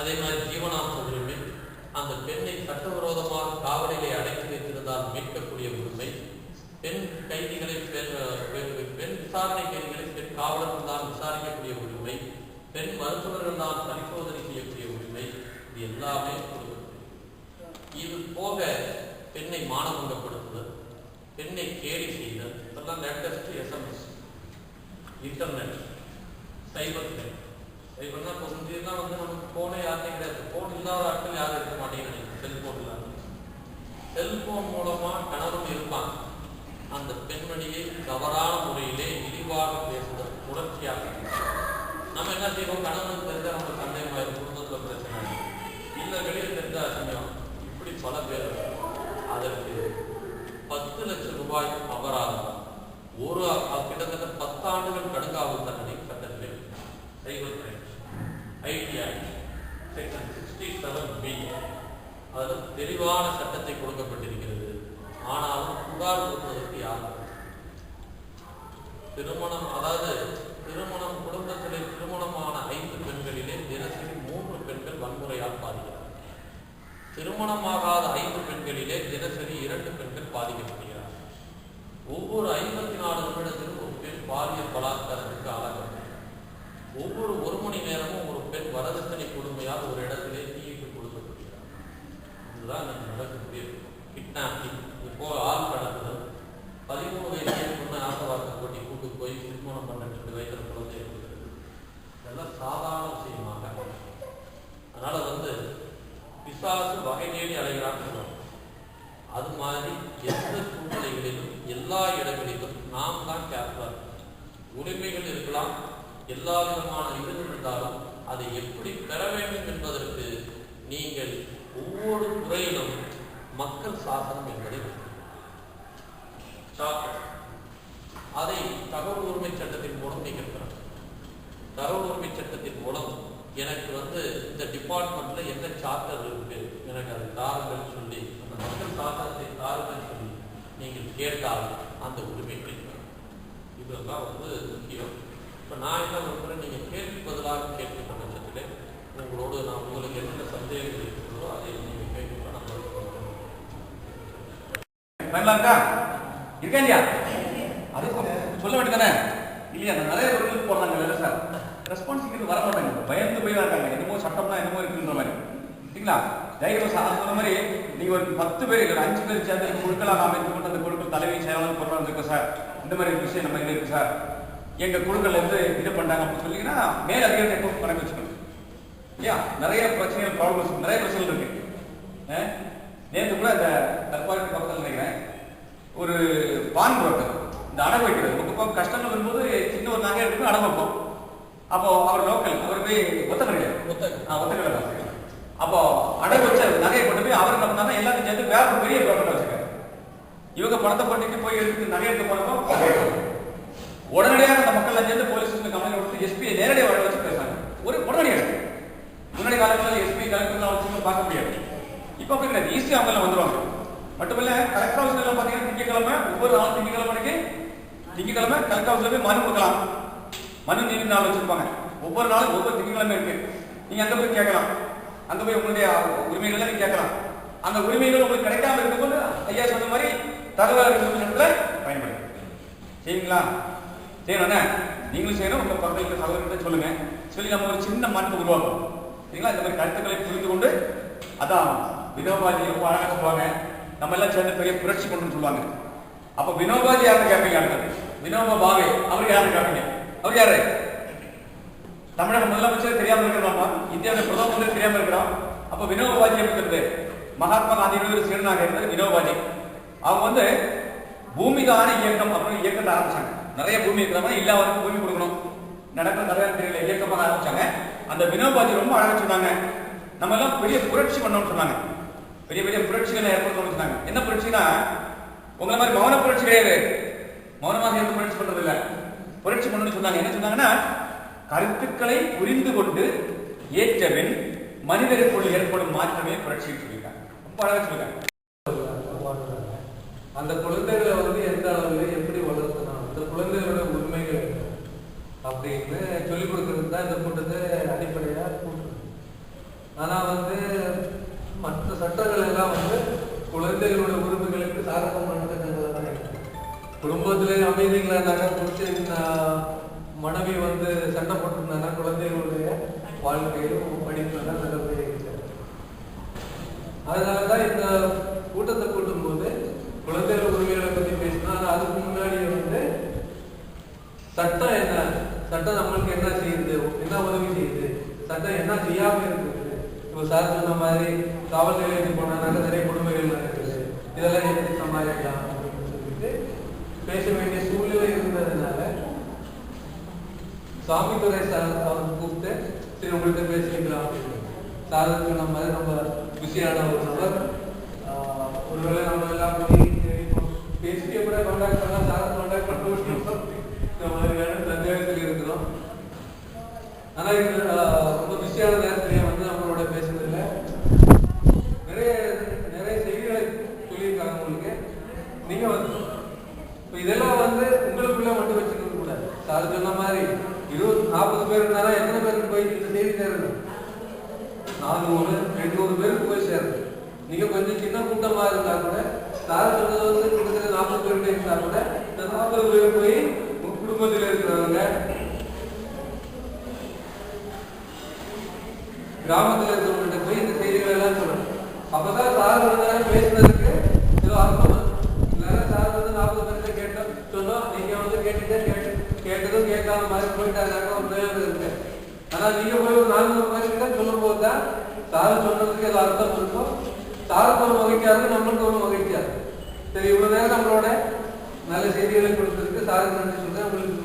அதே மாதிரி ஜீவனாம்ச உரிமை, அந்த பெண்ணை சட்டவிரோதமாக காவலிலே அடைத்து வைத்திருந்தால் மீட்கக்கூடிய உரிமை, பெண் கைதிகளை பெண் விசாரணை கைதிகளை பெண் காவலர்கள் தான் விசாரிக்கக்கூடிய உரிமை, பெண் மருத்துவர்கள் தான் பரிசோதனை செய்யக்கூடிய உரிமை, இது எல்லாமே கொடுக்கப்படும். இது போக பெண்ணை மானபங்கப்படுத்துதல், பெண்ணை கேலி செய்தல், இதெல்லாம் latest SMS, internet, cyber crime. சைபர்னா கொஞ்சம் வந்து நமக்கு போனே யாருமே கிடையாது. போன் இல்லாத ஆட்கள் யாரும் இருக்க மாட்டேங்கிறாங்க. செல்போன் இல்லாத செல்போன் மூலமா கணவன் இருப்பாங்க. அந்த பெண்மணியை தவறான முறையிலே இழிவாக பேசுதல், உணர்ச்சியாக. நம்ம என்ன செய்வோம்? கணவனுக்கு தெரிஞ்சா நம்ம சந்தேகமாயிரும், குடும்பத்துல பிரச்சனை இல்லை, வெளியில் தெரிஞ்சா அசிங்கம். இப்படி பல பேர். அதற்கு 10 லட்சம் ரூபாய் அபராதம், கிட்டத்தட்ட 10 ஆண்டுகள் கடுங்காவல் தண்டனை சட்டத்தில் cyber crime ITI section 67B அதில் தெளிவான சட்டத்தை கொடுக்கப்பட்டிருக்கிறது. ஆனாலும் புகார் கொடுப்பதற்கு யாரும் திருமணம், அதாவது திருமணம், குடும்பத்திலே திருமணமான 5 பெண்களிலே தினசரி 3 பெண்கள் வன்முறையால் பாதிக்கிறார். திருமணமாகாத 5 பெண்களிலே தினசரி 2 பெண்கள் பாதிக்கப்படுகிறார். ஒவ்வொரு 54 நிமிடத்திலும் ஒரு பெண் பாலியல் பலாத்காரத்திற்கு ஆளாகிறார். ஒவ்வொரு 1 மணி நேரமும் ஒரு பெண் வரதட்சணை கொடுமையால் ஒரு இடத்திலே தீயிட்டு கொடுக்கப்படுகிறார். இதுதான் நடக்கக்கூடிய கிட்னாப்பிங். இப்போ ஆள் கடத்துதல், 13 வயசு பொண்ணு ஆசவார்த்தை போட்டி கூட்டு போய் திருமணம் பண்ணன்னு சொல்லி வைக்கிற குழந்தை இருக்கிறது. இதெல்லாம் சாதாரண விஷயமாக. அதனால வந்து பிசாசு வகை தேடி அலைகிறான்னு சொல்லுவாங்க. அது மாதிரி எந்த சூழ்நிலைகளிலும் எல்லா இடங்களிலும் நாம் தான் கேர்ஃபுல்லாக. உரிமைகள் இருக்கலாம், எல்லா விதமான இது இருந்தாலும் அதை எப்படி பெற வேண்டும் என்பதற்கு நீங்கள் ஒவ்வொரு துறையிலும் மக்கள் சாசனம் என்பதை அதை தகவல் உரிமை சட்டத்தின் மூலம் நீக்கிறார். தகவல் உரிமை சட்டத்தின் மூலம் எனக்கு வந்து இந்த டிபார்ட்மெண்ட்ல என்ன சார்ட்டர் இருக்கு, எனக்கு அதை தாருங்கள் சொல்லி, அந்த மக்கள் சாசனத்தை தாருங்கள் சொல்லி நீங்கள் கேட்டால் அந்த உரிமை கிடைக்கும். இதெல்லாம் வந்து முக்கியம். இப்போ நான் என்ன சொல்றேன், நீங்கள் கேள்வி பதிலாக கேட்கின்ற பட்சத்திலே உங்களோடு நான் உங்களுக்கு என்னென்ன சந்தேகங்கள் இருக்கிறதோ அதை நீங்கள் கேட்கலாம். நம்ம இருக்கா இல்லையா? அது சொல்ல வேண்டியதானே இல்லையா? நிறைய பொருட்கள் போடுறாங்க இல்லை சார், ரெஸ்பான்சிபிலிட்டி வர மாட்டாங்க, பயந்து போய் இருக்காங்க. என்னமோ சட்டம்னா என்னமோ இருக்குன்ற மாதிரி. சரிங்களா? தைரியம் சார் சொன்ன மாதிரி நீங்கள் ஒரு 10 பேர் இல்லை 5 பேர் சேர்ந்து குழுக்களாக அமைத்து கொண்டு அந்த குழுக்கள் தலைவி செயலாளர் போடுறாங்க இருக்கு சார், இந்த மாதிரி விஷயம் நம்ம இங்கே இருக்கு சார், எங்கள் குழுக்கள் இருந்து இது பண்ணுறாங்க அப்படின்னு சொன்னீங்கன்னா மேல் அதிகாரத்தை எப்போ கணக்கு வச்சுக்கணும் இல்லையா? நிறைய பிரச்சனைகள், ப்ராப்ளம்ஸ், நிறைய பிரச்சனைகள் இருக்கு. நேற்று கூட இந்த தற்பாலின பக்கத்தில் நினைக்கிறேன், ஒரு பான் புரோக்கர் இந்த அடகு வைக்கிறது, ரொம்ப கஷ்டங்கள் வரும்போது சின்ன ஒரு நகை எடுத்து அடகு வைப்போம். அப்போ அவர் லோக்கல், அவர் போய் ஒத்த கடை அப்போ அடகு வச்ச நகையை கொண்டு போய் அவர் என்ன பண்ணாங்க, எல்லாத்தையும் சேர்த்து வேற பெரிய புரோக்கர் வச்சுக்காரு. இவங்க பணத்தை பண்ணிட்டு போய் எடுத்து நகை எடுத்து போனப்போ உடனடியாக அந்த மக்கள் சேர்ந்து போலீஸ் ஸ்டேஷன் கம்ப்ளைண்ட் கொடுத்து எஸ்பியை நேரடியாக வர வச்சு பேசுறாங்க. ஒரு உடனடியாக முன்னாடி காலங்களில் எஸ்பி கலெக்டர்லாம் வச்சு பார்க்க முடியாது. இப்போ அப்படி கிடையாது, ஈஸியாக அவங்க வந்துடுவாங்க. மட்டுமில்ல கலெக்டர் ஹவுஸ்ல பார்த்தீங்கன்னா திங்கக்கிழமை, ஒவ்வொரு நாளும் திங்கக்கிழமை கலெக்டர் ஹவுஸ்ல போய் மனு கொடுக்கலாம். மனு நீதி நாள் வச்சிருப்பாங்க. ஒவ்வொரு நாளும் ஒவ்வொரு திங்கக்கிழமை இருக்கு. நீங்க அங்க போய் கேட்கலாம், அங்க போய் உங்களுடைய உரிமைகளை நீங்க கேட்கலாம். அந்த உரிமைகள் உங்களுக்கு கிடைக்காம இருக்கும்போது ஐயா சொன்ன மாதிரி தகவல் இடத்துல பயன்படுது. சரிங்களா? செய்யணும், நீங்களும் செய்யணும், உங்க பக்கத்தில் சகோதரர்கிட்ட சொல்லுங்க. சொல்லி நம்ம ஒரு சின்ன மாற்றத்தை உருவாக்கும். சரிங்களா? இந்த மாதிரி கருத்துக்களை புரிந்து கொண்டு, அதான் வினோபாஜி ரொம்ப அழகாக சொல்லுவாங்க, நம்ம எல்லாம் சேர்ந்து பெரிய புரட்சி கொண்டு சொல்லுவாங்க. அப்ப வினோபாஜி யாருன்னு கேட்பீங்க, வினோபா பாவே அவர் யாருன்னு கேட்பீங்க. அவர் யாரு? தமிழக முதலமைச்சர் தெரியாம இருக்கிறாமா, இந்தியாவுடைய பிரதம மந்திரி தெரியாம இருக்கிறோம். அப்ப வினோபாஜி அப்படிங்கிறது மகாத்மா காந்தியோட சீடனாக இருந்தது வினோபாஜி. அவங்க வந்து பூமிகான இயக்கம் அப்படின்னு இயக்கத்தை ஆரம்பிச்சாங்க. நிறைய பூமி இருக்கிற மாதிரி எல்லாருக்கும் பூமி கொடுக்கணும், நடக்கிற நிறைய தெரியல இயக்கமாக ஆரம்பிச்சாங்க. அந்த வினோபாஜி ரொம்ப அழகா சொன்னாங்க, நம்ம எல்லாம் பெரிய புரட்சி பண்ணணும்னு சொன்னாங்க. பெரிய பெரிய புரட்சிகளை ஏற்படுத்தணும்னு சொன்னாங்க. என்ன புரட்சினா, உங்களை மாதிரி மௌன புரட்சி கிடையாது, மௌனமாக இருந்து புரட்சி பண்றது இல்லை, புரட்சி பண்ணணும்னு சொன்னாங்க. என்ன சொன்னாங்கன்னா, கருத்துக்களை புரிந்து கொண்டு ஏற்றபின் மனிதருக்குள் ஏற்படும் மாற்றமே புரட்சின்னு சொல்லியிருக்காங்க. ரொம்ப அழகா சொல்லியிருக்காங்க. அந்த குழந்தைகளை வந்து எந்த அளவில் எப்படி வளர்த்தணும், அந்த குழந்தைகளோட உரிமைகள் அப்படின்னு சொல்லிக் கொடுக்கறது தான் இந்த கூட்டத்தை அடிப்படையாக கூட்டுறது. குடும்பத்திலே அமைதி இல்லைனாக்கா புருஷன் மனைவி வந்து சண்டை போட்டிருந்தாங்கன்னா குழந்தைகளுடைய வாழ்க்கையிலும் படிப்புல தான் நல்லபடியாக இருக்கிறது. அதனாலதான் இந்த கூட்டத்தை கூட்டும் போது குழந்தைகள் உரிமைகளை பத்தி பேசினா அதுக்கு முன்னாடியே வந்து சட்டம் என்ன, சட்டம் நம்மளுக்கு என்ன செய்யுது, என்ன உதவி செய்யுது, சட்டம் என்ன செய்யாம இருக்குது. இப்போ சார் சொன்ன மாதிரி காவல் நிலையத்துக்கு போனாங்க நிறைய கொடுமைகள் நடக்குது, இதெல்லாம் எப்படி சமாளிக்கலாம் அப்படின்னு சொல்லிட்டு பேச வேண்டிய சூழ்நிலை இருந்ததுனால சாமித்துறை சார் அவர் கூப்பிட்டு சரி உங்கள்கிட்ட பேசிக்கலாம் அப்படின்னு. சார் சொன்ன மாதிரி ரொம்ப பிஸியான ஒரு நபர், ஒருவேளை நம்ம எல்லாம் போய் பேசி கூட கான்டாக்ட் பண்ணலாம், சார் கான்டாக்ட் பண்ண முடியும் இந்த மாதிரியான சந்தேகத்தில் இருக்கிறோம். ஆனா இது ரொம்ப பிஸியான நேரத்திலேயே வந்து நம்மளோட பேசுறதுல நிறைய நிறைய செய்திகளை சொல்லியிருக்காங்க உங்களுக்கு. நீங்க வந்து இதெல்லாம் வந்து உங்களுக்குள்ள மட்டும் வச்சுக்கிறது கூட. சார் சொன்ன மாதிரி 40 பேர் இருந்தாலும் எத்தனை பேருக்கு போய் இந்த செய்தி சேரணும்? 400-800 பேருக்கு போய் சேரணும். நீங்க கொஞ்சம் சின்ன கூட்டமா இருந்தா கூட சார் சொன்னது வந்து கிட்டத்தட்ட 40 பேருக்கு இருந்தா கூட இந்த 40 பேர் போய் குடும்பத்தில் இருக்கிறவங்க, கிராமத்தில் இருக்கிறவங்கள்ட்ட போய் இந்த செய்திகள் எல்லாம் சொல்லணும். அப்பதான் சார் வந்து பேசுனதுக்கு ஏதோ அர்த்தம். இல்லைன்னா சார் வந்து 40 பேருக்கு கேட்டோம் சொன்னோம், நீங்க வந்து கேட்டதும் கேட்காத மாதிரி போயிட்டாங்க ஒரு பிரயோஜனம் இருக்கு. ஆனா நீங்க போய் ஒரு 400 பேருக்கு தான் சொல்லும் போதுதான் சார் சொன்னதுக்கு ஏதோ அர்த்தம் இருக்கும். சாருக்கு ஒரு மகிழ்ச்சியாது, நம்மளுக்கு ஒரு மகிழ்ச்சியாது. சரி, இவ்வளவு நேரம் நம்மளோட நல்ல செய்திகளை கொடுத்ததுக்கு சாருக்கு நன்றி சொல்றேன். உங்களுக்கு